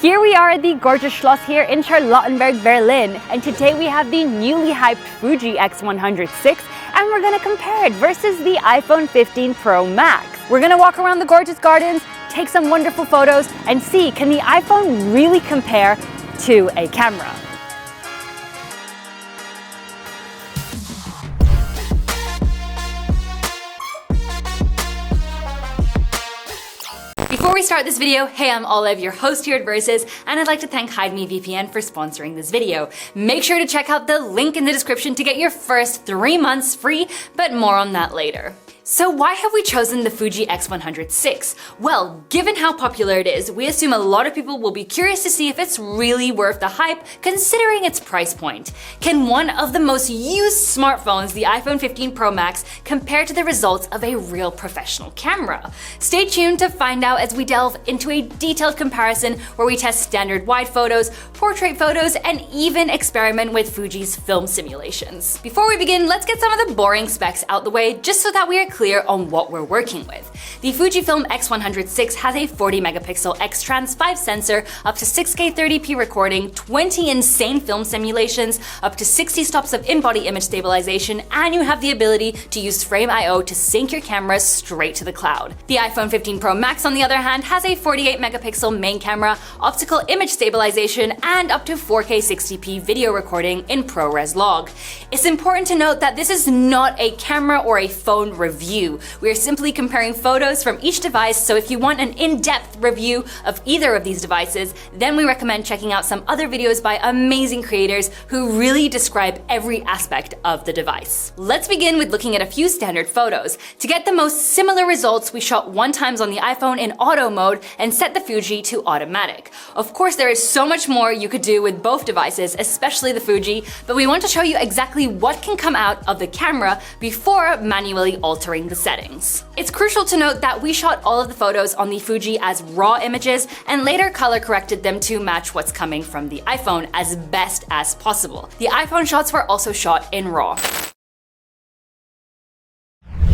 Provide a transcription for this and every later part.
Here we are at the gorgeous Schloss here in Charlottenburg, Berlin, and today we have the newly hyped Fuji X100VI, and we're gonna compare it versus the iPhone 15 Pro Max. We're gonna walk around the gorgeous gardens, take some wonderful photos, and see, can the iPhone really compare to a camera? Before we start this video, hey, I'm Olive, your host here at Versus, and I'd like to thank HideMeVPN for sponsoring this video. Make sure to check out the link in the description to get your first 3 months free, but more on that later. So why have we chosen the Fuji X100VI? Well, given how popular it is, we assume a lot of people will be curious to see if it's really worth the hype considering its price point. Can one of the most used smartphones, the iPhone 15 Pro Max, compare to the results of a real professional camera? Stay tuned to find out as we delve into a detailed comparison where we test standard wide photos, portrait photos, and even experiment with Fuji's film simulations. Before we begin, let's get some of the boring specs out the way just so that we are clear on what we're working with. The FujiFilm X100VI has a 40 megapixel X-Trans 5 sensor, up to 6K 30p recording, 20 insane film simulations, up to 60 stops of in-body image stabilization, and you have the ability to use Frame.io to sync your cameras straight to the cloud. The iPhone 15 Pro Max, on the other hand, has a 48 megapixel main camera, optical image stabilization, and up to 4K 60p video recording in ProRes log. It's important to note that this is not a camera or a phone review. We are simply comparing photos from each device, so if you want an in-depth review of either of these devices, then we recommend checking out some other videos by amazing creators who really describe every aspect of the device. Let's begin with looking at a few standard photos. To get the most similar results, we shot 1x on the iPhone in auto mode and set the Fuji to automatic. Of course, there is so much more you could do with both devices, especially the Fuji, but we want to show you exactly what can come out of the camera before manually altering the settings. It's crucial to note that we shot all of the photos on the Fuji as raw images and later color corrected them to match what's coming from the iPhone as best as possible. The iPhone shots were also shot in RAW.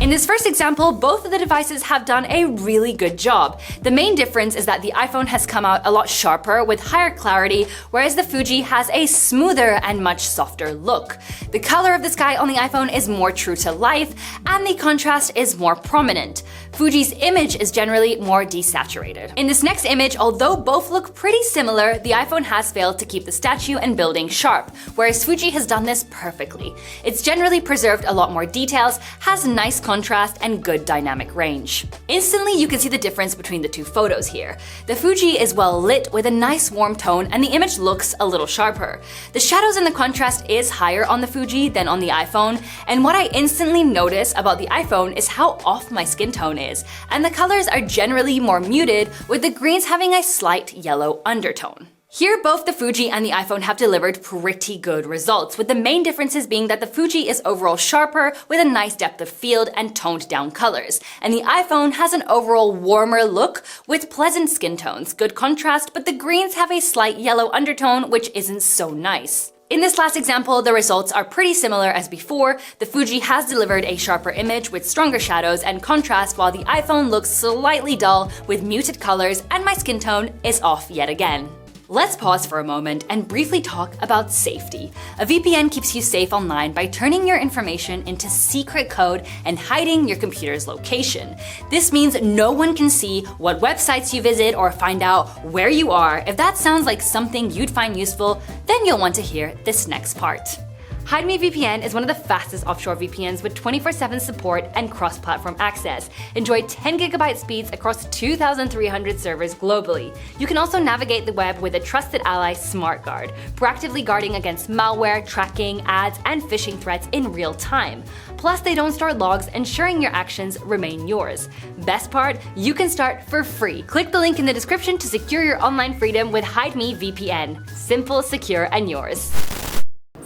In this first example, both of the devices have done a really good job. The main difference is that the iPhone has come out a lot sharper with higher clarity, whereas the Fuji has a smoother and much softer look. The color of the sky on the iPhone is more true to life, and the contrast is more prominent. Fuji's image is generally more desaturated. In this next image, although both look pretty similar, the iPhone has failed to keep the statue and building sharp, whereas Fuji has done this perfectly. It's generally preserved a lot more details, has nice contrast, and good dynamic range. Instantly, you can see the difference between the two photos here. The Fuji is well lit with a nice warm tone, and the image looks a little sharper. The shadows and the contrast is higher on the Fuji than on the iPhone, and what I instantly notice about the iPhone is how off my skin tone is, and the colors are generally more muted, with the greens having a slight yellow undertone. Here, both the Fuji and the iPhone have delivered pretty good results, with the main differences being that the Fuji is overall sharper with a nice depth of field and toned down colors, and the iPhone has an overall warmer look with pleasant skin tones, good contrast, but the greens have a slight yellow undertone, which isn't so nice. In this last example, the results are pretty similar as before. The Fuji has delivered a sharper image with stronger shadows and contrast, while the iPhone looks slightly dull with muted colors, and my skin tone is off yet again. Let's pause for a moment and briefly talk about safety. A VPN keeps you safe online by turning your information into secret code and hiding your computer's location. This means no one can see what websites you visit or find out where you are. If that sounds like something you'd find useful, then you'll want to hear this next part. HideMeVPN is one of the fastest offshore VPNs with 24/7 support and cross-platform access. Enjoy 10 GB speeds across 2,300 servers globally. You can also navigate the web with a trusted ally, SmartGuard, proactively guarding against malware, tracking, ads, and phishing threats in real time. Plus, they don't store logs, ensuring your actions remain yours. Best part, you can start for free. Click the link in the description to secure your online freedom with HideMeVPN. Simple, secure, and yours.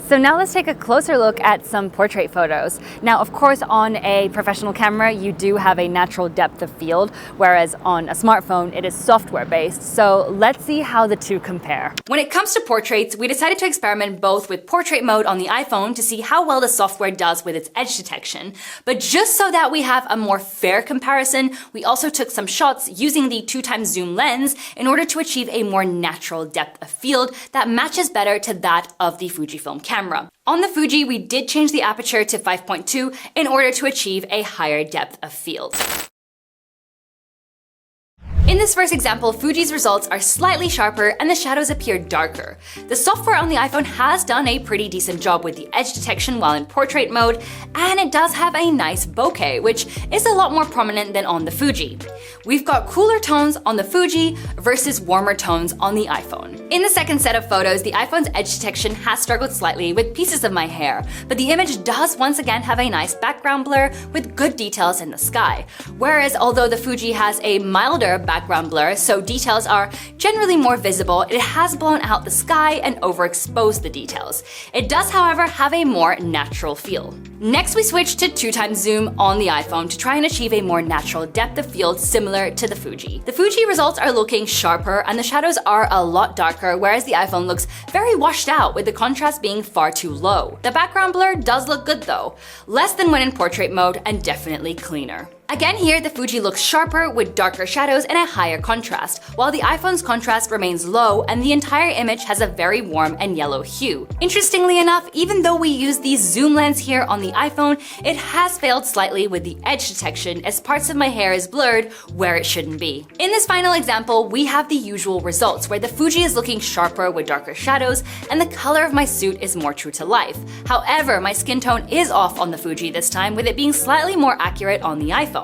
So now let's take a closer look at some portrait photos. Now, of course, on a professional camera, you do have a natural depth of field, whereas on a smartphone, it is software-based. So let's see how the two compare. When it comes to portraits, we decided to experiment both with portrait mode on the iPhone to see how well the software does with its edge detection. But just so that we have a more fair comparison, we also took some shots using the 2x zoom lens in order to achieve a more natural depth of field that matches better to that of the Fujifilm camera. On the Fuji, we did change the aperture to 5.2 in order to achieve a higher depth of field. In this first example, Fuji's results are slightly sharper and the shadows appear darker. The software on the iPhone has done a pretty decent job with the edge detection while in portrait mode, and it does have a nice bokeh, which is a lot more prominent than on the Fuji. We've got cooler tones on the Fuji versus warmer tones on the iPhone. In the second set of photos, the iPhone's edge detection has struggled slightly with pieces of my hair, but the image does once again have a nice background blur with good details in the sky. Whereas although the Fuji has a milder background blur, so details are generally more visible, it has blown out the sky and overexposed the details. It does, however, have a more natural feel. Next, we switch to 2x zoom on the iPhone to try and achieve a more natural depth of field similar to the Fuji. The Fuji results are looking sharper and the shadows are a lot darker, whereas the iPhone looks very washed out with the contrast being far too low. The background blur does look good though, less than when in portrait mode and definitely cleaner. Again here, the Fuji looks sharper with darker shadows and a higher contrast, while the iPhone's contrast remains low and the entire image has a very warm and yellow hue. Interestingly enough, even though we use the zoom lens here on the iPhone, it has failed slightly with the edge detection as parts of my hair is blurred where it shouldn't be. In this final example, we have the usual results where the Fuji is looking sharper with darker shadows and the color of my suit is more true to life. However, my skin tone is off on the Fuji this time, with it being slightly more accurate on the iPhone.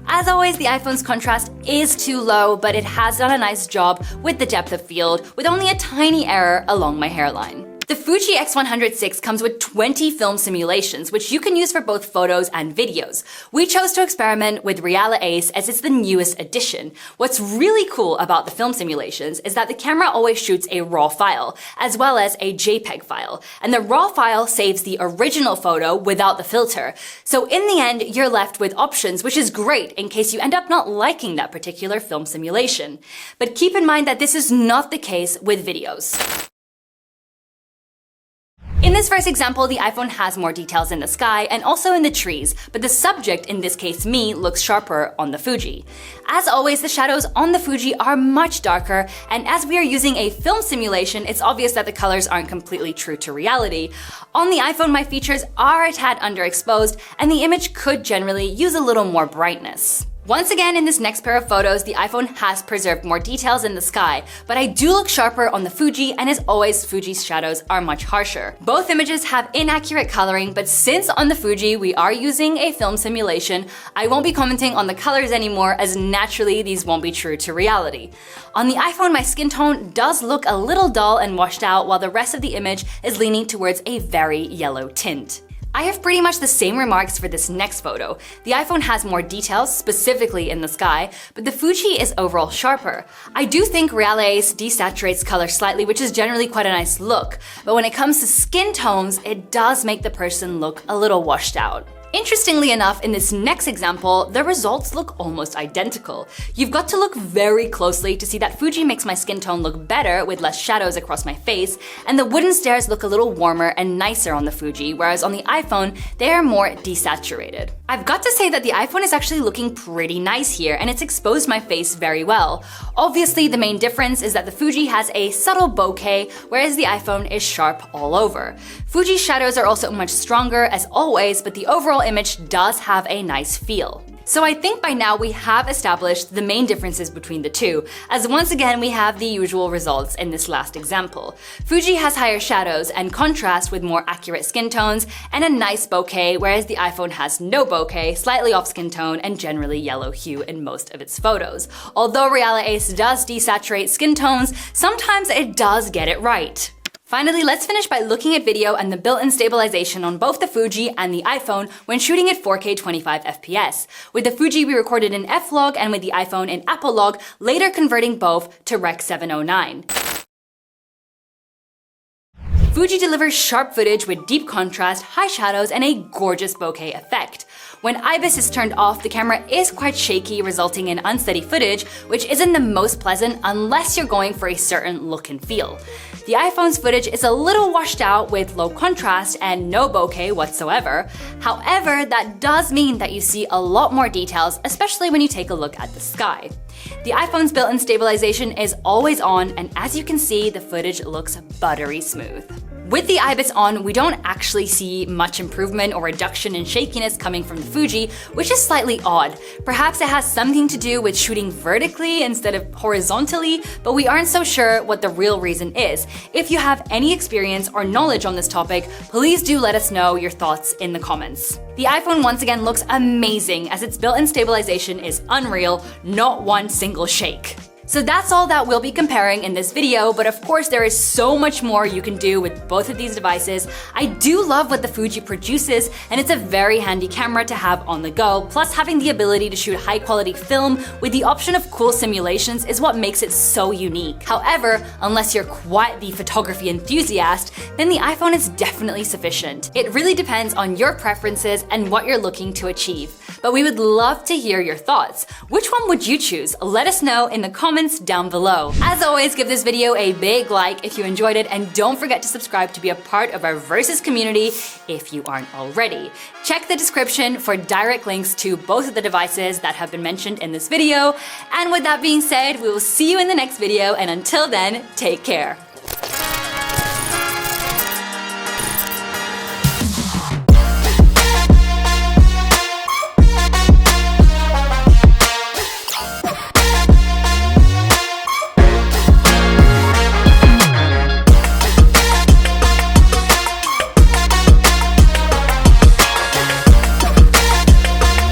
As always, the iPhone's contrast is too low, but it has done a nice job with the depth of field, with only a tiny error along my hairline. The Fuji X100VI comes with 20 film simulations, which you can use for both photos and videos. We chose to experiment with Reala-Ace as it's the newest addition. What's really cool about the film simulations is that the camera always shoots a RAW file, as well as a JPEG file, and the RAW file saves the original photo without the filter. So in the end, you're left with options, which is great in case you end up not liking that particular film simulation. But keep in mind that this is not the case with videos. In this first example, the iPhone has more details in the sky and also in the trees, but the subject, in this case me, looks sharper on the Fuji. As always, the shadows on the Fuji are much darker, and as we are using a film simulation, it's obvious that the colors aren't completely true to reality. On the iPhone, my features are a tad underexposed, and the image could generally use a little more brightness. Once again, in this next pair of photos, the iPhone has preserved more details in the sky, but I do look sharper on the Fuji, and as always, Fuji's shadows are much harsher. Both images have inaccurate coloring, but since on the Fuji we are using a film simulation, I won't be commenting on the colors anymore, as naturally these won't be true to reality. On the iPhone, my skin tone does look a little dull and washed out, while the rest of the image is leaning towards a very yellow tint. I have pretty much the same remarks for this next photo. The iPhone has more details, specifically in the sky, but the Fuji is overall sharper. I do think Reala-Ace desaturates color slightly, which is generally quite a nice look, but when it comes to skin tones, it does make the person look a little washed out. Interestingly enough, in this next example, the results look almost identical. You've got to look very closely to see that Fuji makes my skin tone look better with less shadows across my face, and the wooden stairs look a little warmer and nicer on the Fuji, whereas on the iPhone, they are more desaturated. I've got to say that the iPhone is actually looking pretty nice here, and it's exposed my face very well. Obviously, the main difference is that the Fuji has a subtle bokeh, whereas the iPhone is sharp all over. Fuji's shadows are also much stronger, as always, but the overall image does have a nice feel. So I think by now we have established the main differences between the two, as once again we have the usual results in this last example. Fuji has higher shadows and contrast with more accurate skin tones and a nice bokeh, whereas the iPhone has no bokeh, slightly off skin tone, and generally yellow hue in most of its photos. Although Reala-Ace does desaturate skin tones, sometimes it does get it right. Finally, let's finish by looking at video and the built-in stabilization on both the Fuji and the iPhone when shooting at 4K 25 FPS. With the Fuji, we recorded in F-Log, and with the iPhone in Apple Log, later converting both to Rec. 709. Fuji delivers sharp footage with deep contrast, high shadows, and a gorgeous bokeh effect. When IBIS is turned off, the camera is quite shaky, resulting in unsteady footage, which isn't the most pleasant unless you're going for a certain look and feel. The iPhone's footage is a little washed out with low contrast and no bokeh whatsoever. However, that does mean that you see a lot more details, especially when you take a look at the sky. The iPhone's built-in stabilization is always on, and as you can see, the footage looks buttery smooth. With the IBIS on, we don't actually see much improvement or reduction in shakiness coming from the Fuji, which is slightly odd. Perhaps it has something to do with shooting vertically instead of horizontally, but we aren't so sure what the real reason is. If you have any experience or knowledge on this topic, please do let us know your thoughts in the comments. The iPhone once again looks amazing as its built-in stabilization is unreal, not one single shake. So that's all that we'll be comparing in this video, but of course there is so much more you can do with both of these devices. I do love what the Fuji produces, and it's a very handy camera to have on the go, plus having the ability to shoot high quality film with the option of cool simulations is what makes it so unique. However, unless you're quite the photography enthusiast, then the iPhone is definitely sufficient. It really depends on your preferences and what you're looking to achieve. But we would love to hear your thoughts. Which one would you choose? Let us know in the comments down below. As always, give this video a big like if you enjoyed it, and don't forget to subscribe to be a part of our Versus community if you aren't already. Check the description for direct links to both of the devices that have been mentioned in this video. And with that being said, we will see you in the next video, and until then, take care.